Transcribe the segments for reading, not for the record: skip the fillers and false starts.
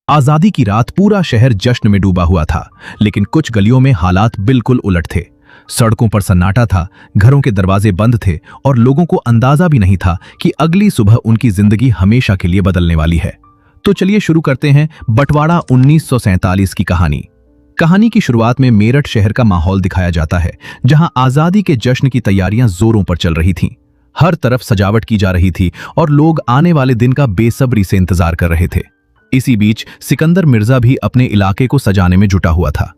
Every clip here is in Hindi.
आजादी की रात पूरा शहर जश्न में डूबा हुआ था, लेकिन कुछ गलियों में हालात बिल्कुल उलट थे। सड़कों पर सन्नाटा था, घरों के दरवाजे बंद थे और लोगों को अंदाजा भी नहीं था कि अगली सुबह उनकी जिंदगी हमेशा के लिए बदलने वाली है। तो चलिए शुरू करते हैं बंटवारा 1947 की कहानी। कहानी की शुरुआत में मेरठ शहर का माहौल दिखाया जाता है, जहां आजादी के जश्न की तैयारियां जोरों पर चल रही थीं। हर तरफ सजावट की जा रही थी और लोग आने वाले दिन का बेसब्री से इंतजार कर रहे थे। इसी बीच सिकंदर मिर्जा भी अपने इलाके को सजाने में जुटा हुआ था।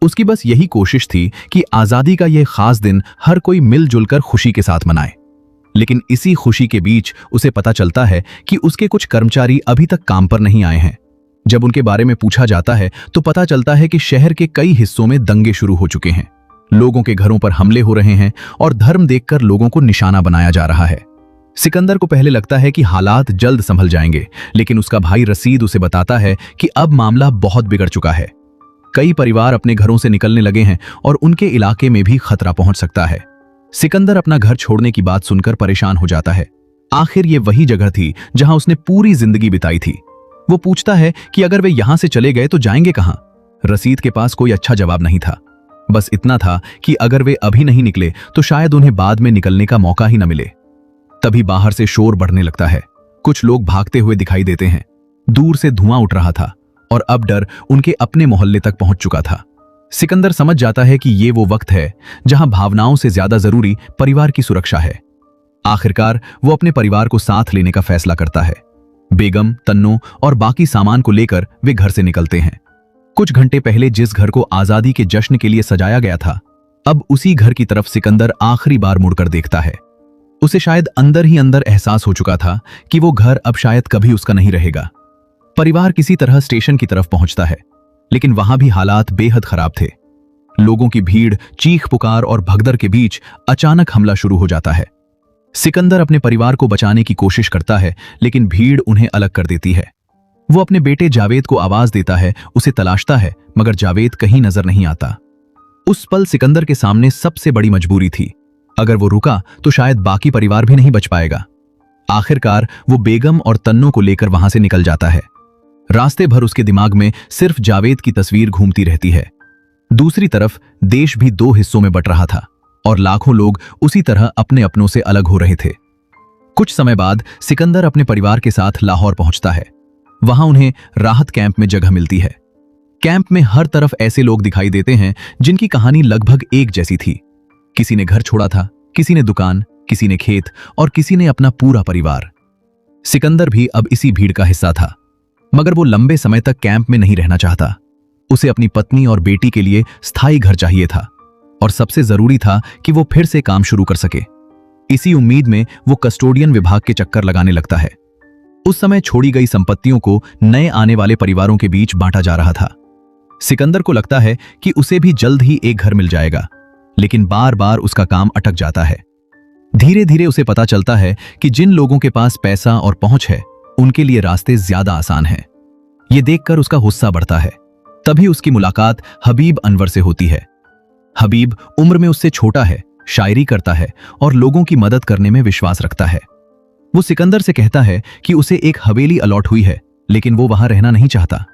उसकी बस यही कोशिश थी कि आजादी का यह खास दिन हर कोई मिलजुल कर खुशी के साथ मनाए। लेकिन इसी खुशी के बीच उसे पता चलता है कि उसके कुछ कर्मचारी अभी तक काम पर नहीं आए हैं। जब उनके बारे में पूछा जाता है तो पता चलता है कि शहर के कई हिस्सों में दंगे शुरू हो चुके हैं। लोगों के घरों पर हमले हो रहे हैं और धर्म देखकर लोगों को निशाना बनाया जा रहा है। सिकंदर को पहले लगता है कि हालात जल्द संभल जाएंगे, लेकिन उसका भाई रसीद उसे बताता है कि अब मामला बहुत बिगड़ चुका है। कई परिवार अपने घरों से निकलने लगे हैं और उनके इलाके में भी खतरा पहुंच सकता है। सिकंदर अपना घर छोड़ने की बात सुनकर परेशान हो जाता है। आखिर ये वही जगह थी जहां उसने पूरी जिंदगी बिताई थी। वो पूछता है कि अगर वे यहां से चले गए तो जाएंगे कहां? रसीद के पास कोई अच्छा जवाब नहीं था। बस इतना था कि अगर वे अभी नहीं निकले तो शायद उन्हें बाद में निकलने का मौका ही न मिले। तभी बाहर से शोर बढ़ने लगता है। कुछ लोग भागते हुए दिखाई देते हैं। दूर से धुआं उठ रहा था और अब डर उनके अपने मोहल्ले तक पहुंच चुका था। सिकंदर समझ जाता है कि ये वो वक्त है जहां भावनाओं से ज्यादा जरूरी परिवार की सुरक्षा है। आखिरकार वो अपने परिवार को साथ लेने का फैसला करता है। बेगम, तन्नो और बाकी सामान को लेकर वे घर से निकलते हैं। कुछ घंटे पहले जिस घर को आजादी के जश्न के लिए सजाया गया था, अब उसी घर की तरफ सिकंदर आखिरी बार मुड़कर देखता है। उसे शायद अंदर ही अंदर एहसास हो चुका था कि वो घर अब शायद कभी उसका नहीं रहेगा। परिवार किसी तरह स्टेशन की तरफ पहुंचता है, लेकिन वहां भी हालात बेहद खराब थे। लोगों की भीड़, चीख पुकार और भगदड़ के बीच अचानक हमला शुरू हो जाता है। सिकंदर अपने परिवार को बचाने की कोशिश करता है, लेकिन भीड़ उन्हें अलग कर देती है। वो अपने बेटे जावेद को आवाज देता है, उसे तलाशता है, मगर जावेद कहीं नजर नहीं आता। उस पल सिकंदर के सामने सबसे बड़ी मजबूरी थी। अगर वो रुका तो शायद बाकी परिवार भी नहीं बच पाएगा। आखिरकार वो बेगम और तन्नो को लेकर वहां से निकल जाता है। रास्ते भर उसके दिमाग में सिर्फ जावेद की तस्वीर घूमती रहती है। दूसरी तरफ देश भी दो हिस्सों में बट रहा था और लाखों लोग उसी तरह अपने अपनों से अलग हो रहे थे। कुछ समय बाद सिकंदर अपने परिवार के साथ लाहौर पहुंचता है। वहां उन्हें राहत कैंप में जगह मिलती है। कैंप में हर तरफ ऐसे लोग दिखाई देते हैं जिनकी कहानी लगभग एक जैसी थी। किसी ने घर छोड़ा था, किसी ने दुकान, किसी ने खेत और किसी ने अपना पूरा परिवार। सिकंदर भी अब इसी भीड़ का हिस्सा था, मगर वो लंबे समय तक कैंप में नहीं रहना चाहता। उसे अपनी पत्नी और बेटी के लिए स्थायी घर चाहिए था और सबसे जरूरी था कि वो फिर से काम शुरू कर सके। इसी उम्मीद में वो कस्टोडियन विभाग के चक्कर लगाने लगता है। उस समय छोड़ी गई संपत्तियों को नए आने वाले परिवारों के बीच बांटा जा रहा था। सिकंदर को लगता है कि उसे भी जल्द ही एक घर मिल जाएगा, लेकिन बार बार उसका काम अटक जाता है। धीरे धीरे उसे पता चलता है कि जिन लोगों के पास पैसा और पहुंच है, उनके लिए रास्ते ज्यादा आसान हैं। ये देखकर उसका गुस्सा बढ़ता है। तभी उसकी मुलाकात हबीब अनवर से होती है। हबीब उम्र में उससे छोटा है, शायरी करता है और लोगों की मदद करने में विश्वास रखता है। वो सिकंदर से कहता है कि उसे एक हवेली अलॉट हुई है, लेकिन वो वहां रहना नहीं चाहता।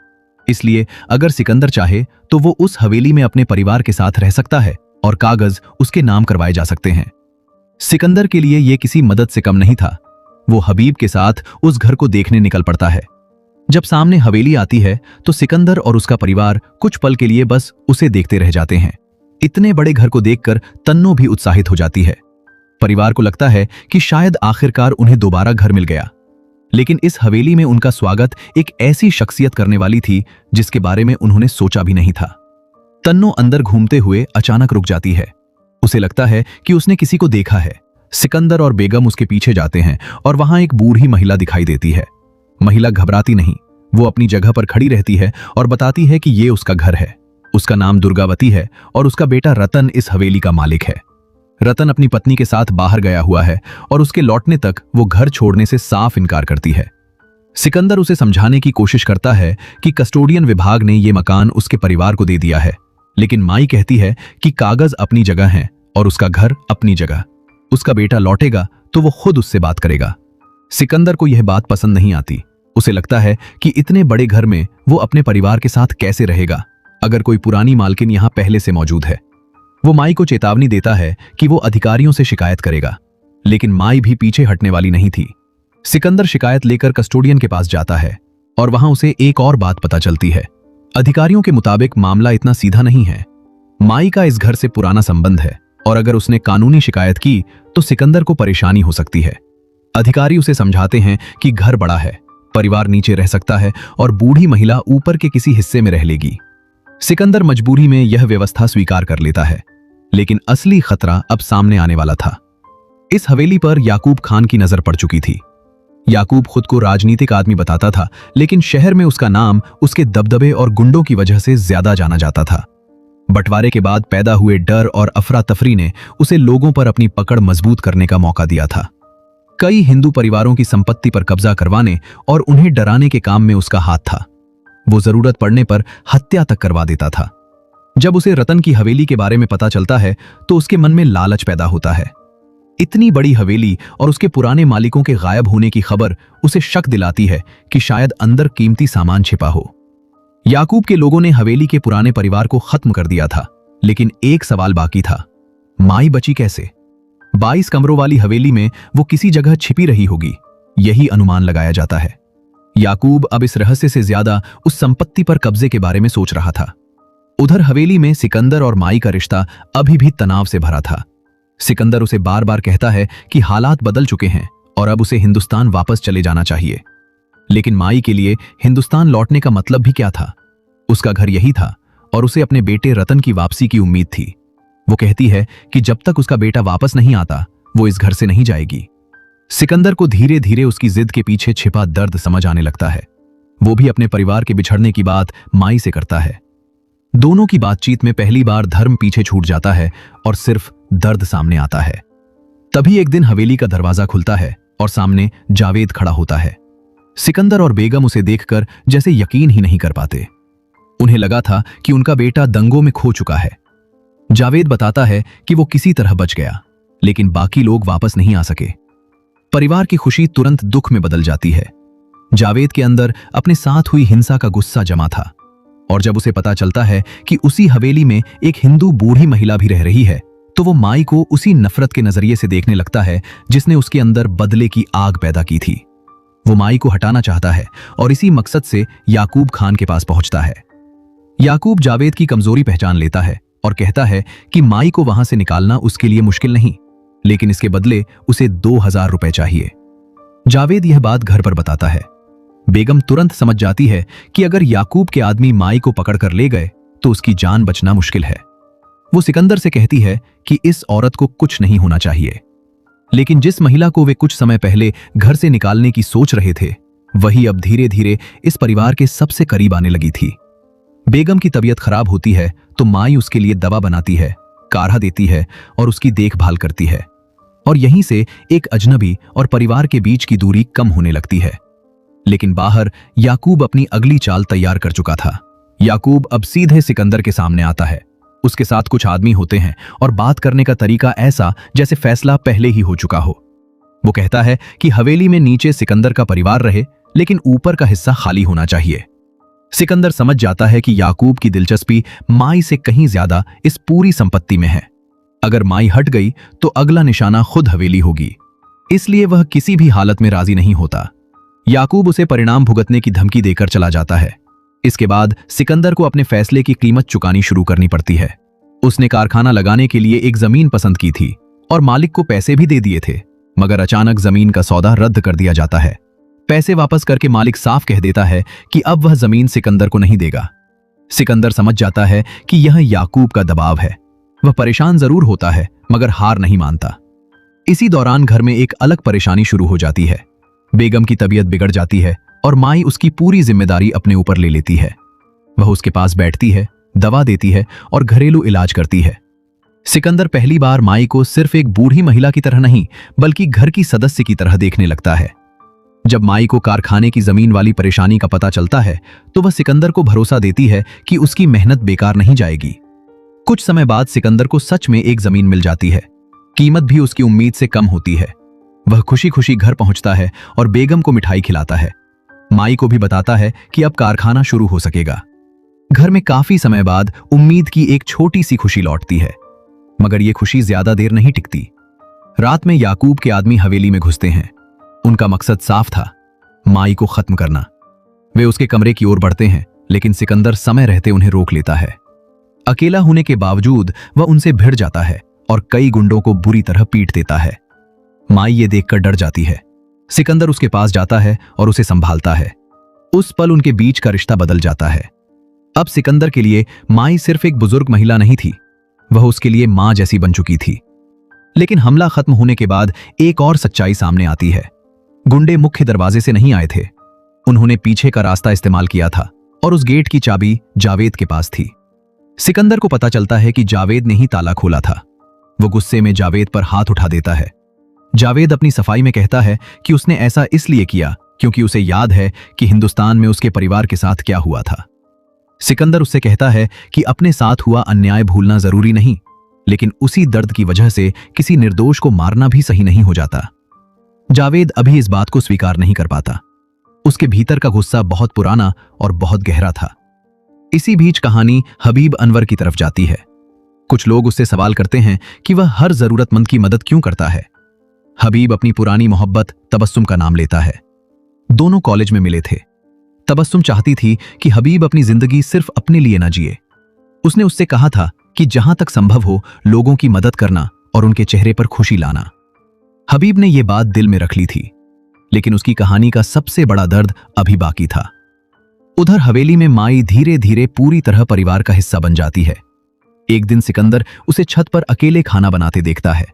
इसलिए अगर सिकंदर चाहे तो वो उस हवेली में अपने परिवार के साथ रह सकता है और कागज उसके नाम करवाए जा सकते हैं। सिकंदर के लिए यह किसी मदद से कम नहीं था। वो हबीब के साथ उस घर को देखने निकल पड़ता है। जब सामने हवेली आती है तो सिकंदर और उसका परिवार कुछ पल के लिए बस उसे देखते रह जाते हैं। इतने बड़े घर को देखकर तन्नो भी उत्साहित हो जाती है। परिवार को लगता है कि शायद आखिरकार उन्हें दोबारा घर मिल गया। लेकिन इस हवेली में उनका स्वागत एक ऐसी शख्सियत करने वाली थी जिसके बारे में उन्होंने सोचा भी नहीं था। तन्नो अंदर घूमते हुए अचानक रुक जाती है। उसे लगता है कि उसने किसी को देखा है। सिकंदर और बेगम उसके पीछे जाते हैं और वहां एक बूढ़ी महिला दिखाई देती है। महिला घबराती नहीं, वो अपनी जगह पर खड़ी रहती है और बताती है कि ये उसका घर है। उसका नाम दुर्गावती है और उसका बेटा रतन इस हवेली का मालिक है। रतन अपनी पत्नी के साथ बाहर गया हुआ है और उसके लौटने तक वो घर छोड़ने से साफ इनकार करती है। सिकंदर उसे समझाने की कोशिश करता है कि कस्टोडियन विभाग ने ये मकान उसके परिवार को दे दिया है, लेकिन माई कहती है कि कागज अपनी जगह हैं और उसका घर अपनी जगह। उसका बेटा लौटेगा तो वो खुद उससे बात करेगा। सिकंदर को यह बात पसंद नहीं आती। उसे लगता है कि इतने बड़े घर में वो अपने परिवार के साथ कैसे रहेगा अगर कोई पुरानी मालकिन यहां पहले से मौजूद है। वो माई को चेतावनी देता है कि वो अधिकारियों से शिकायत करेगा, लेकिन माई भी पीछे हटने वाली नहीं थी। सिकंदर शिकायत लेकर कस्टोडियन के पास जाता है और वहां उसे एक और बात पता चलती है। अधिकारियों के मुताबिक मामला इतना सीधा नहीं है। माई का इस घर से पुराना संबंध है और अगर उसने कानूनी शिकायत की तो सिकंदर को परेशानी हो सकती है। अधिकारी उसे समझाते हैं कि घर बड़ा है, परिवार नीचे रह सकता है और बूढ़ी महिला ऊपर के किसी हिस्से में रह लेगी। सिकंदर मजबूरी में यह व्यवस्था स्वीकार कर लेता है, लेकिन असली खतरा अब सामने आने वाला था। इस हवेली पर याकूब खान की नजर पड़ चुकी थी। याकूब खुद को राजनीतिक आदमी बताता था, लेकिन शहर में उसका नाम उसके दबदबे और गुंडों की वजह से ज्यादा जाना जाता था। बंटवारे के बाद पैदा हुए डर और अफरा तफरी ने उसे लोगों पर अपनी पकड़ मजबूत करने का मौका दिया था। कई हिंदू परिवारों की संपत्ति पर कब्जा करवाने और उन्हें डराने के काम में उसका हाथ था। वो जरूरत पड़ने पर हत्या तक करवा देता था। जब उसे रतन की हवेली के बारे में पता चलता है तो उसके मन में लालच पैदा होता है। इतनी बड़ी हवेली और उसके पुराने मालिकों के गायब होने की खबर उसे शक दिलाती है कि शायद अंदर कीमती सामान छिपा हो। याकूब के लोगों ने हवेली के पुराने परिवार को खत्म कर दिया था, लेकिन एक सवाल बाकी था, माई बची कैसे? 22 कमरों वाली हवेली में वो किसी जगह छिपी रही होगी, यही अनुमान लगाया जाता है। याकूब अब इस रहस्य से ज्यादा उस संपत्ति पर कब्जे के बारे में सोच रहा था। उधर हवेली में सिकंदर और माई का रिश्ता अभी भी तनाव से भरा था। सिकंदर उसे बार बार कहता है कि हालात बदल चुके हैं और अब उसे हिंदुस्तान वापस चले जाना चाहिए, लेकिन माई के लिए हिंदुस्तान लौटने का मतलब भी क्या था? उसका घर यही था और उसे अपने बेटे रतन की वापसी की उम्मीद थी। वो कहती है कि जब तक उसका बेटा वापस नहीं आता वो इस घर से नहीं जाएगी। सिकंदर को धीरे धीरे उसकी जिद के पीछे छिपा दर्द समझ आने लगता है। वो भी अपने परिवार के बिछड़ने की बात माई से करता है। दोनों की बातचीत में पहली बार धर्म पीछे छूट जाता है और सिर्फ दर्द सामने आता है। तभी एक दिन हवेली का दरवाजा खुलता है और सामने जावेद खड़ा होता है। सिकंदर और बेगम उसे देखकर जैसे यकीन ही नहीं कर पाते। उन्हें लगा था कि उनका बेटा दंगों में खो चुका है। जावेद बताता है कि वो किसी तरह बच गया, लेकिन बाकी लोग वापस नहीं आ सके। परिवार की खुशी तुरंत दुख में बदल जाती है। जावेद के अंदर अपने साथ हुई हिंसा का गुस्सा जमा था और जब उसे पता चलता है कि उसी हवेली में एक हिंदू बूढ़ी महिला भी रह रही है तो वो माई को उसी नफरत के नजरिए से देखने लगता है जिसने उसके अंदर बदले की आग पैदा की थी। वो माई को हटाना चाहता है और इसी मकसद से याकूब खान के पास पहुंचता है। याकूब जावेद की कमजोरी पहचान लेता है और कहता है कि माई को वहां से निकालना उसके लिए मुश्किल नहीं, लेकिन इसके बदले उसे 2000 रुपए चाहिए। जावेद यह बात घर पर बताता है। बेगम तुरंत समझ जाती है कि अगर याकूब के आदमी माई को पकड़कर ले गए तो उसकी जान बचना मुश्किल है। वो सिकंदर से कहती है कि इस औरत को कुछ नहीं होना चाहिए, लेकिन जिस महिला को वे कुछ समय पहले घर से निकालने की सोच रहे थे वही अब धीरे धीरे इस परिवार के सबसे करीब आने लगी थी। बेगम की तबीयत खराब होती है तो माई उसके लिए दवा बनाती है, काढ़ा देती है और उसकी देखभाल करती है, और यहीं से एक अजनबी और परिवार के बीच की दूरी कम होने लगती है। लेकिन बाहर याकूब अपनी अगली चाल तैयार कर चुका था। याकूब अब सीधे सिकंदर के सामने आता है। उसके साथ कुछ आदमी होते हैं और बात करने का तरीका ऐसा जैसे फैसला पहले ही हो चुका हो। वो कहता है कि हवेली में नीचे सिकंदर का परिवार रहे, लेकिन ऊपर का हिस्सा खाली होना चाहिए। सिकंदर समझ जाता है कि याकूब की दिलचस्पी माई से कहीं ज्यादा इस पूरी संपत्ति में है। अगर माई हट गई तो अगला निशाना खुद हवेली होगी, इसलिए वह किसी भी हालत में राजी नहीं होता। याकूब उसे परिणाम भुगतने की धमकी देकर चला जाता है। इसके बाद सिकंदर को अपने फैसले की कीमत चुकानी शुरू करनी पड़ती है। उसने कारखाना लगाने के लिए एक जमीन पसंद की थी और मालिक को पैसे भी दे दिए थे, मगर अचानक जमीन का सौदा रद्द कर दिया जाता है। पैसे वापस करके मालिक साफ कह देता है कि अब वह जमीन सिकंदर को नहीं देगा। सिकंदर समझ जाता है कि यह याकूब का दबाव है। वह परेशान जरूर होता है मगर हार नहीं मानता। इसी दौरान घर में एक अलग परेशानी शुरू हो जाती है। बेगम की तबीयत बिगड़ जाती है और माई उसकी पूरी जिम्मेदारी अपने ऊपर ले लेती है। वह उसके पास बैठती है, दवा देती है और घरेलू इलाज करती है। सिकंदर पहली बार माई को सिर्फ एक बूढ़ी महिला की तरह नहीं बल्कि घर की सदस्य की तरह देखने लगता है। जब माई को कारखाने की जमीन वाली परेशानी का पता चलता है तो वह सिकंदर को भरोसा देती है कि उसकी मेहनत बेकार नहीं जाएगी। कुछ समय बाद सिकंदर को सच में एक जमीन मिल जाती है। कीमत भी उसकी उम्मीद से कम होती है। वह खुशी खुशी घर पहुंचता है और बेगम को मिठाई खिलाता है। माई को भी बताता है कि अब कारखाना शुरू हो सकेगा। घर में काफी समय बाद उम्मीद की एक छोटी सी खुशी लौटती है, मगर यह खुशी ज्यादा देर नहीं टिकती। रात में याकूब के आदमी हवेली में घुसते हैं। उनका मकसद साफ था, माई को खत्म करना। वे उसके कमरे की ओर बढ़ते हैं, लेकिन सिकंदर समय रहते उन्हें रोक लेता है। अकेला होने के बावजूद वह उनसे भिड़ जाता है और कई गुंडों को बुरी तरह पीट देता है। माई ये देखकर डर जाती है। सिकंदर उसके पास जाता है और उसे संभालता है। उस पल उनके बीच का रिश्ता बदल जाता है। अब सिकंदर के लिए माई सिर्फ एक बुजुर्ग महिला नहीं थी, वह उसके लिए मां जैसी बन चुकी थी। लेकिन हमला खत्म होने के बाद एक और सच्चाई सामने आती है। गुंडे मुख्य दरवाजे से नहीं आए थे, उन्होंने पीछे का रास्ता इस्तेमाल किया था और उस गेट की चाबी जावेद के पास थी। सिकंदर को पता चलता है कि जावेद ने ही ताला खोला था। वो गुस्से में जावेद पर हाथ उठा देता है। जावेद अपनी सफाई में कहता है कि उसने ऐसा इसलिए किया क्योंकि उसे याद है कि हिंदुस्तान में उसके परिवार के साथ क्या हुआ था। सिकंदर उससे कहता है कि अपने साथ हुआ अन्याय भूलना जरूरी नहीं, लेकिन उसी दर्द की वजह से किसी निर्दोष को मारना भी सही नहीं हो जाता। जावेद अभी इस बात को स्वीकार नहीं कर पाता। उसके भीतर का गुस्सा बहुत पुराना और बहुत गहरा था। इसी बीच कहानी हबीब अनवर की तरफ जाती है। कुछ लोग उससे सवाल करते हैं कि वह हर जरूरतमंद की मदद क्यों करता है। हबीब अपनी पुरानी मोहब्बत तबस्सुम का नाम लेता है। दोनों कॉलेज में मिले थे। तबस्सुम चाहती थी कि हबीब अपनी जिंदगी सिर्फ अपने लिए न जिए। उसने उससे कहा था कि जहां तक संभव हो लोगों की मदद करना और उनके चेहरे पर खुशी लाना। हबीब ने यह बात दिल में रख ली थी, लेकिन उसकी कहानी का सबसे बड़ा दर्द अभी बाकी था। उधर हवेली में माई धीरे धीरे पूरी तरह परिवार का हिस्सा बन जाती है। एक दिन सिकंदर उसे छत पर अकेले खाना बनाते देखता है।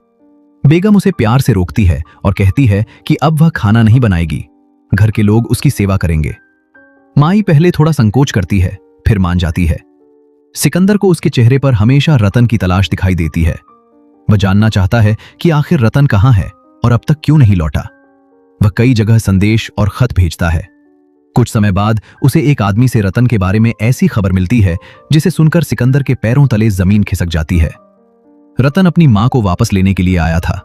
बेगम उसे प्यार से रोकती है और कहती है कि अब वह खाना नहीं बनाएगी, घर के लोग उसकी सेवा करेंगे। माई पहले थोड़ा संकोच करती है, फिर मान जाती है। सिकंदर को उसके चेहरे पर हमेशा रतन की तलाश दिखाई देती है। वह जानना चाहता है कि आखिर रतन कहां है और अब तक क्यों नहीं लौटा। वह कई जगह संदेश और खत भेजता है। कुछ समय बाद उसे एक आदमी से रतन के बारे में ऐसी खबर मिलती है जिसे सुनकर सिकंदर के पैरों तले जमीन खिसक जाती है। रतन अपनी मां को वापस लेने के लिए आया था।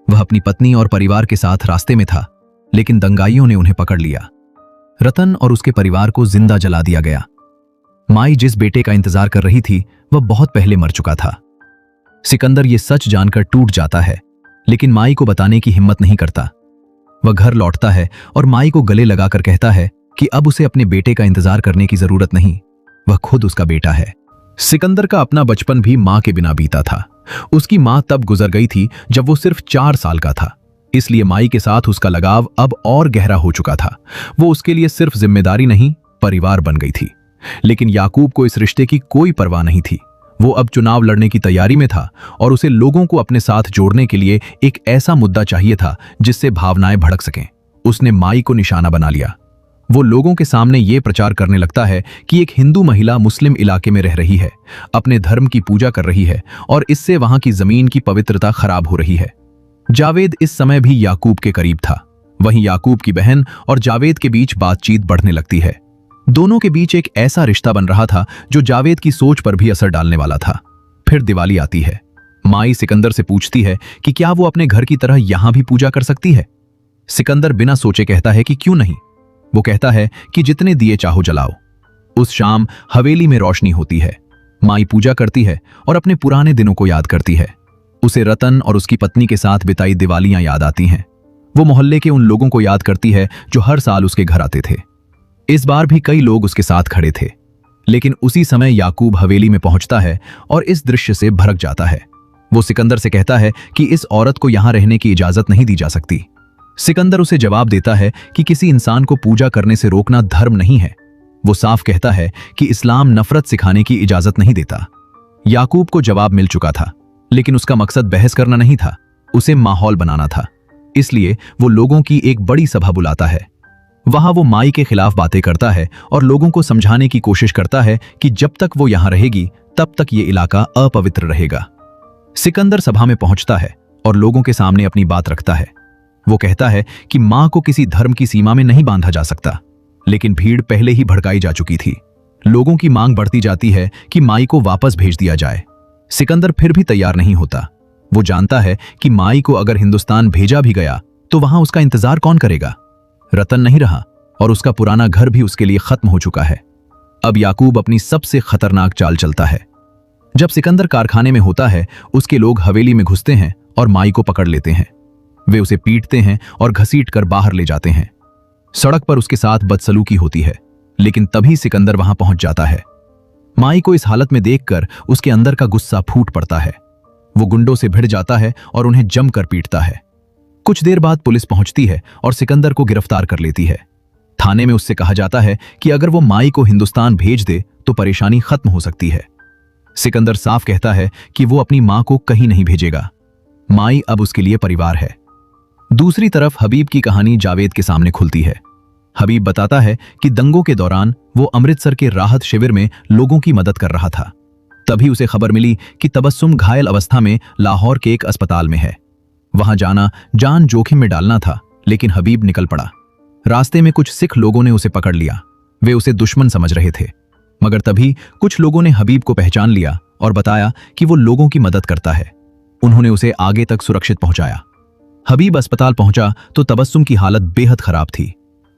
वह अपनी पत्नी और परिवार के साथ रास्ते में था, लेकिन दंगाइयों ने उन्हें पकड़ लिया। रतन और उसके परिवार को जिंदा जला दिया गया। माई जिस बेटे का इंतजार कर रही थी वह बहुत पहले मर चुका था। सिकंदर ये सच जानकर टूट जाता है, लेकिन माई को बताने की हिम्मत नहीं करता। वह घर लौटता है और माई को गले लगाकर कहता है कि अब उसे अपने बेटे का इंतजार करने की जरूरत नहीं, वह खुद उसका बेटा है। सिकंदर का अपना बचपन भी मां के बिना बीता था। उसकी मां तब गुजर गई थी जब वो सिर्फ 4 साल का था, इसलिए माई के साथ उसका लगाव अब और गहरा हो चुका था। वो उसके लिए सिर्फ जिम्मेदारी नहीं, परिवार बन गई थी। लेकिन याकूब को इस रिश्ते की कोई परवाह नहीं थी। वो अब चुनाव लड़ने की तैयारी में था और उसे लोगों को अपने साथ जोड़ने के लिए एक ऐसा मुद्दा चाहिए था जिससे भावनाएं भड़क सकें। उसने माई को निशाना बना लिया। वो लोगों के सामने ये प्रचार करने लगता है कि एक हिंदू महिला मुस्लिम इलाके में रह रही है, अपने धर्म की पूजा कर रही है और इससे वहां की जमीन की पवित्रता खराब हो रही है। जावेद इस समय भी याकूब के करीब था। वहीं याकूब की बहन और जावेद के बीच बातचीत बढ़ने लगती है। दोनों के बीच एक ऐसा रिश्ता बन रहा था जो जावेद की सोच पर भी असर डालने वाला था। फिर दिवाली आती है। माई सिकंदर से पूछती है कि क्या वो अपने घर की तरह यहां भी पूजा कर सकती है। सिकंदर बिना सोचे कहता है कि क्यों नहीं। वो कहता है कि जितने दिए चाहो जलाओ। उस शाम हवेली में रोशनी होती है। माई पूजा करती है और अपने पुराने दिनों को याद करती है। उसे रतन और उसकी पत्नी के साथ बिताई दिवालियां याद आती हैं। वो मोहल्ले के उन लोगों को याद करती है जो हर साल उसके घर आते थे। इस बार भी कई लोग उसके साथ खड़े थे, लेकिन उसी समय याकूब हवेली में पहुंचता है और इस दृश्य से भड़क जाता है। वो सिकंदर से कहता है कि इस औरत को यहां रहने की इजाजत नहीं दी जा सकती। सिकंदर उसे जवाब देता है कि किसी इंसान को पूजा करने से रोकना धर्म नहीं है। वो साफ कहता है कि इस्लाम नफरत सिखाने की इजाजत नहीं देता। याकूब को जवाब मिल चुका था, लेकिन उसका मकसद बहस करना नहीं था, उसे माहौल बनाना था। इसलिए वो लोगों की एक बड़ी सभा बुलाता है। वहां वो माई के खिलाफ बातें करता है और लोगों को समझाने की कोशिश करता है कि जब तक वो यहां रहेगी तब तक ये इलाका अपवित्र रहेगा। सिकंदर सभा में पहुंचता है और लोगों के सामने अपनी बात रखता है। वो कहता है कि मां को किसी धर्म की सीमा में नहीं बांधा जा सकता, लेकिन भीड़ पहले ही भड़काई जा चुकी थी। लोगों की मांग बढ़ती जाती है कि माई को वापस भेज दिया जाए। सिकंदर फिर भी तैयार नहीं होता। वो जानता है कि माई को अगर हिंदुस्तान भेजा भी गया तो वहां उसका इंतजार कौन करेगा। रतन नहीं रहा, और उसका पुराना घर भी उसके लिए खत्म हो चुका है। अब याकूब अपनी सबसे खतरनाक चाल चलता है। जब सिकंदर कारखाने में होता है, उसके लोग हवेली में घुसते हैं और माई को पकड़ लेते हैं। वे उसे पीटते हैं और घसीट कर बाहर ले जाते हैं। सड़क पर उसके साथ बदसलूकी होती है, लेकिन तभी सिकंदर वहां पहुंच जाता है। माई को इस हालत में देखकर उसके अंदर का गुस्सा फूट पड़ता है। वो गुंडों से भिड़ जाता है और उन्हें जमकर पीटता है। कुछ देर बाद पुलिस पहुंचती है और सिकंदर को गिरफ्तार कर लेती है। थाने में उससे कहा जाता है कि अगर वो माई को हिंदुस्तान भेज दे तो परेशानी खत्म हो सकती है। सिकंदर साफ कहता है कि वो अपनी मां को कहीं नहीं भेजेगा। माई अब उसके लिए परिवार है। दूसरी तरफ हबीब की कहानी जावेद के सामने खुलती है। हबीब बताता है कि दंगों के दौरान वो अमृतसर के राहत शिविर में लोगों की मदद कर रहा था। तभी उसे खबर मिली कि तबस्सुम घायल अवस्था में लाहौर के एक अस्पताल में है। वहां जाना जान जोखिम में डालना था, लेकिन हबीब निकल पड़ा। रास्ते में कुछ सिख लोगों ने उसे पकड़ लिया। वे उसे दुश्मन समझ रहे थे, मगर तभी कुछ लोगों ने हबीब को पहचान लिया और बताया कि वो लोगों की मदद करता है। उन्होंने उसे आगे तक सुरक्षित पहुंचाया। हबीब अस्पताल पहुंचा तो तबस्सुम की हालत बेहद खराब थी।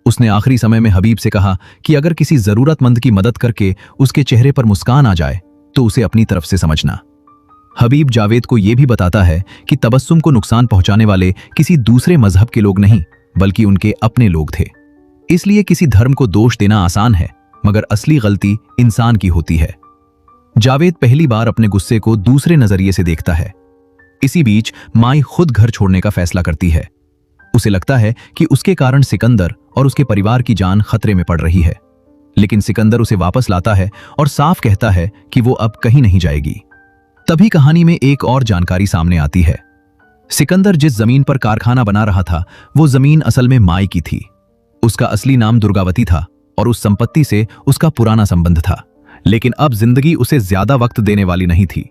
उसने आखिरी समय में हबीब से कहा कि अगर किसी जरूरतमंद की मदद करके उसके चेहरे पर मुस्कान आ जाए तो उसे अपनी तरफ से समझना। हबीब जावेद को यह भी बताता है कि तबस्सुम को नुकसान पहुंचाने वाले किसी दूसरे मजहब के लोग नहीं, बल्कि उनके अपने लोग थे। इसलिए किसी धर्म को दोष देना आसान है, मगर असली गलती इंसान की होती है। जावेद पहली बार अपने गुस्से को दूसरे नजरिए से देखता है। इसी बीच माई खुद घर छोड़ने का फैसला करती है। उसे लगता है कि उसके कारण सिकंदर और उसके परिवार की जान खतरे में पड़ रही है, लेकिन सिकंदर उसे वापस लाता है और साफ कहता है कि वो अब कहीं नहीं जाएगी। तभी कहानी में एक और जानकारी सामने आती है। सिकंदर जिस जमीन पर कारखाना बना रहा था, वो जमीन असल में माई की थी। उसका असली नाम दुर्गावती था और उस संपत्ति से उसका पुराना संबंध था, लेकिन अब जिंदगी उसे ज्यादा वक्त देने वाली नहीं थी।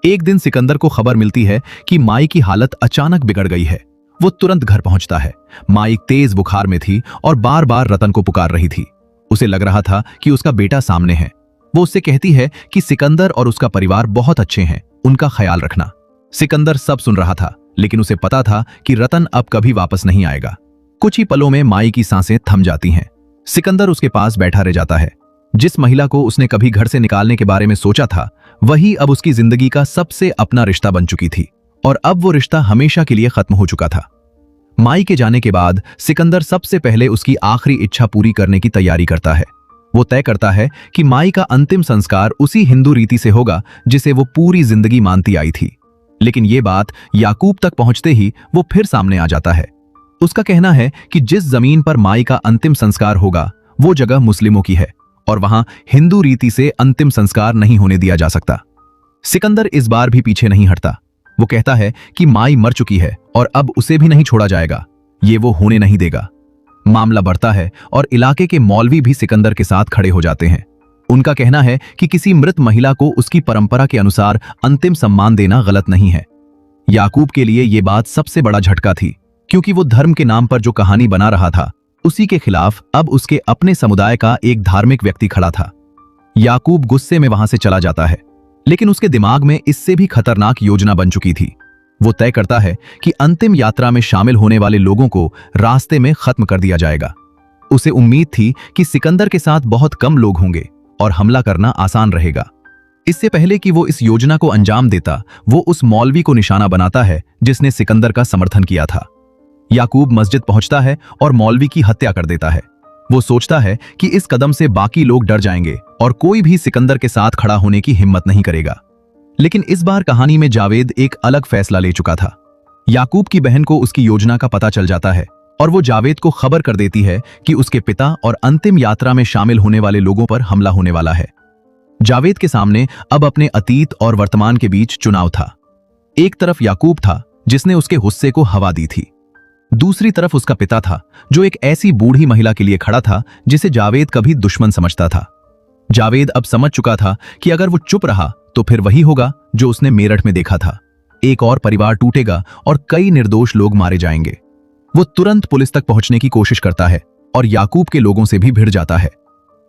एक दिन सिकंदर को खबर मिलती है कि माई की हालत अचानक बिगड़ गई है। वो तुरंत घर पहुंचता है। माई तेज बुखार में थी और बार बार रतन को पुकार रही थी। उसे लग रहा था कि उसका बेटा सामने है। वो उससे कहती है कि सिकंदर और उसका परिवार बहुत अच्छे हैं, उनका ख्याल रखना। सिकंदर सब सुन रहा था, लेकिन उसे पता था कि रतन अब कभी वापस नहीं आएगा। कुछ ही पलों में माई की सांसें थम जाती हैं। सिकंदर उसके पास बैठा रह जाता है। जिस महिला को उसने कभी घर से निकालने के बारे में सोचा था, वही अब उसकी जिंदगी का सबसे अपना रिश्ता बन चुकी थी, और अब वो रिश्ता हमेशा के लिए खत्म हो चुका था। माई के जाने के बाद सिकंदर सबसे पहले उसकी आखिरी इच्छा पूरी करने की तैयारी करता है। वो तय करता है कि माई का अंतिम संस्कार उसी हिंदू रीति से होगा जिसे वो पूरी जिंदगी मानती आई थी। लेकिन ये बात याकूब तक पहुंचते ही वो फिर सामने आ जाता है। उसका कहना है कि जिस जमीन पर माई का अंतिम संस्कार होगा वो जगह मुस्लिमों की है और वहां हिंदू रीति से अंतिम संस्कार नहीं होने दिया जा सकता। सिकंदर इस बार भी पीछे नहीं हटता। वो कहता है कि माई मर चुकी है और अब उसे भी नहीं छोड़ा जाएगा। ये वो होने नहीं देगा। मामला बढ़ता है और इलाके के मौलवी भी सिकंदर के साथ खड़े हो जाते हैं। उनका कहना है कि किसी मृत महिला को उसकी परंपरा के अनुसार अंतिम सम्मान देना गलत नहीं है। याकूब के लिए यह बात सबसे बड़ा झटका थी, क्योंकि वो धर्म के नाम पर जो कहानी बना रहा था, उसी के खिलाफ अब उसके अपने समुदाय का एक धार्मिक व्यक्ति खड़ा था। याकूब गुस्से में वहां से चला जाता है, लेकिन उसके दिमाग में इससे भी खतरनाक योजना बन चुकी थी। वो तय करता है कि अंतिम यात्रा में शामिल होने वाले लोगों को रास्ते में खत्म कर दिया जाएगा। उसे उम्मीद थी कि सिकंदर के साथ बहुत कम लोग होंगे और हमला करना आसान रहेगा। इससे पहले कि वो इस योजना को अंजाम देता, वो उस मौलवी को निशाना बनाता है जिसने सिकंदर का समर्थन किया था। याकूब मस्जिद पहुंचता है और मौलवी की हत्या कर देता है। वो सोचता है कि इस कदम से बाकी लोग डर जाएंगे और कोई भी सिकंदर के साथ खड़ा होने की हिम्मत नहीं करेगा। लेकिन इस बार कहानी में जावेद एक अलग फैसला ले चुका था। याकूब की बहन को उसकी योजना का पता चल जाता है और वो जावेद को खबर कर देती है कि उसके पिता और अंतिम यात्रा में शामिल होने वाले लोगों पर हमला होने वाला है। जावेद के सामने अब अपने अतीत और वर्तमान के बीच चुनाव था। एक तरफ याकूब था जिसने उसके गुस्से को हवा दी थी, दूसरी तरफ उसका पिता था जो एक ऐसी बूढ़ी महिला के लिए खड़ा था जिसे जावेद कभी दुश्मन समझता था। जावेद अब समझ चुका था कि अगर वो चुप रहा तो फिर वही होगा जो उसने मेरठ में देखा था। एक और परिवार टूटेगा और कई निर्दोष लोग मारे जाएंगे। वो तुरंत पुलिस तक पहुंचने की कोशिश करता है और याकूब के लोगों से भी भिड़ जाता है।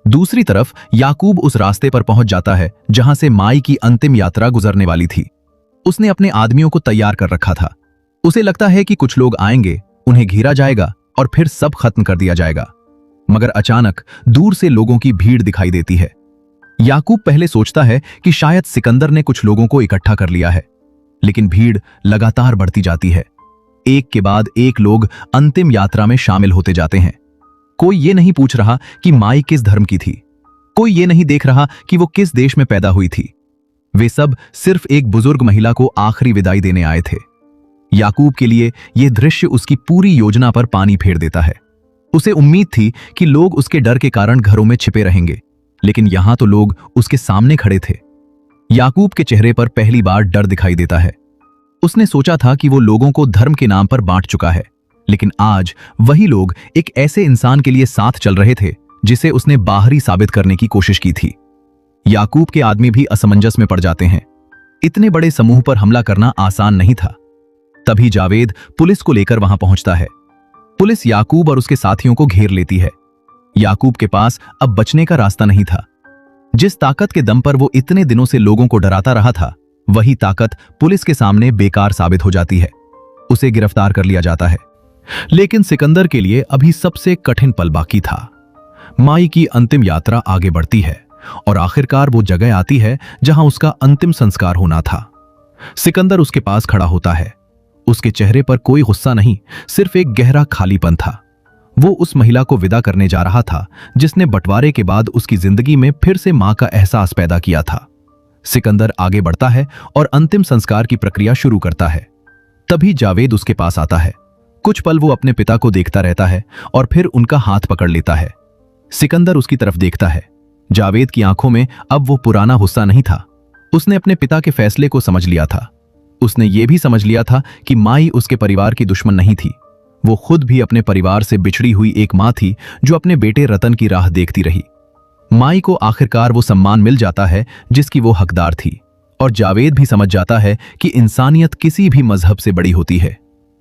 दूसरी तरफ याकूब उस रास्ते पर पहुंच जाता है जहां से माई की अंतिम यात्रा गुजरने वाली थी। उसने अपने आदमियों को तैयार कर रखा था। उसे लगता है कि कुछ लोग आएंगे, उन्हें घेरा जाएगा और फिर सब खत्म कर दिया जाएगा। मगर अचानक दूर से लोगों की भीड़ दिखाई देती है। याकूब पहले सोचता है कि शायद सिकंदर ने कुछ लोगों को इकट्ठा कर लिया है, लेकिन भीड़ लगातार बढ़ती जाती है। एक के बाद एक लोग अंतिम यात्रा में शामिल होते जाते हैं। कोई ये नहीं पूछ रहा कि माई किस धर्म की थी, कोई ये नहीं देख रहा कि वो किस देश में पैदा हुई थी। वे सब सिर्फ एक बुजुर्ग महिला को आखिरी विदाई देने आए थे। याकूब के लिए यह दृश्य उसकी पूरी योजना पर पानी फेर देता है। उसे उम्मीद थी कि लोग उसके डर के कारण घरों में छिपे रहेंगे, लेकिन यहां तो लोग उसके सामने खड़े थे। याकूब के चेहरे पर पहली बार डर दिखाई देता है। उसने सोचा था कि वो लोगों को धर्म के नाम पर बांट चुका है, लेकिन आज वही लोग एक ऐसे इंसान के लिए साथ चल रहे थे जिसे उसने बाहरी साबित करने की कोशिश की थी। याकूब के आदमी भी असमंजस में पड़ जाते हैं। इतने बड़े समूह पर हमला करना आसान नहीं था। तभी जावेद पुलिस को लेकर वहां पहुंचता है। पुलिस याकूब और उसके साथियों को घेर लेती है। याकूब के पास अब बचने का रास्ता नहीं था। जिस ताकत के दम पर वो इतने दिनों से लोगों को डराता रहा था, वही ताकत पुलिस के सामने बेकार साबित हो जाती है। उसे गिरफ्तार कर लिया जाता है। लेकिन सिकंदर के लिए अभी सबसे कठिन पल बाकी था। माई की अंतिम यात्रा आगे बढ़ती है और आखिरकार वो जगह आती है जहां उसका अंतिम संस्कार होना था। सिकंदर उसके पास खड़ा होता है। उसके चेहरे पर कोई गुस्सा नहीं, सिर्फ एक गहरा खालीपन था। वो उस महिला को विदा करने जा रहा था जिसने बंटवारे के बाद उसकी जिंदगी में फिर से मां का एहसास पैदा किया था। सिकंदर आगे बढ़ता है और अंतिम संस्कार की प्रक्रिया शुरू करता है। तभी जावेद उसके पास आता है। कुछ पल वो अपने पिता को देखता रहता है और फिर उनका हाथ पकड़ लेता है। सिकंदर उसकी तरफ देखता है। जावेद की आंखों में अब वो पुराना गुस्सा नहीं था। उसने अपने पिता के फैसले को समझ लिया था। उसने ये भी समझ लिया था कि माई उसके परिवार की दुश्मन नहीं थी। वो खुद भी अपने परिवार से बिछड़ी हुई एक मां थी जो अपने बेटे रतन की राह देखती रही। माई को आखिरकार वो सम्मान मिल जाता है जिसकी वो हकदार थी, और जावेद भी समझ जाता है कि इंसानियत किसी भी मजहब से बड़ी होती है।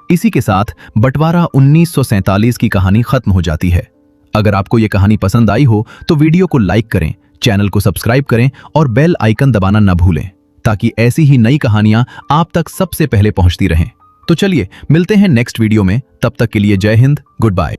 इसी के साथ बंटवारा 1947 की कहानी खत्म हो जाती है। अगर आपको ये कहानी पसंद आई हो तो वीडियो को लाइक करें, चैनल को सब्सक्राइब करें और बेल आइकन दबाना न भूलें, ताकि ऐसी ही नई कहानियां आप तक सबसे पहले पहुंचती रहें। तो चलिए मिलते हैं नेक्स्ट वीडियो में। तब तक के लिए जय हिंद, गुड बाय।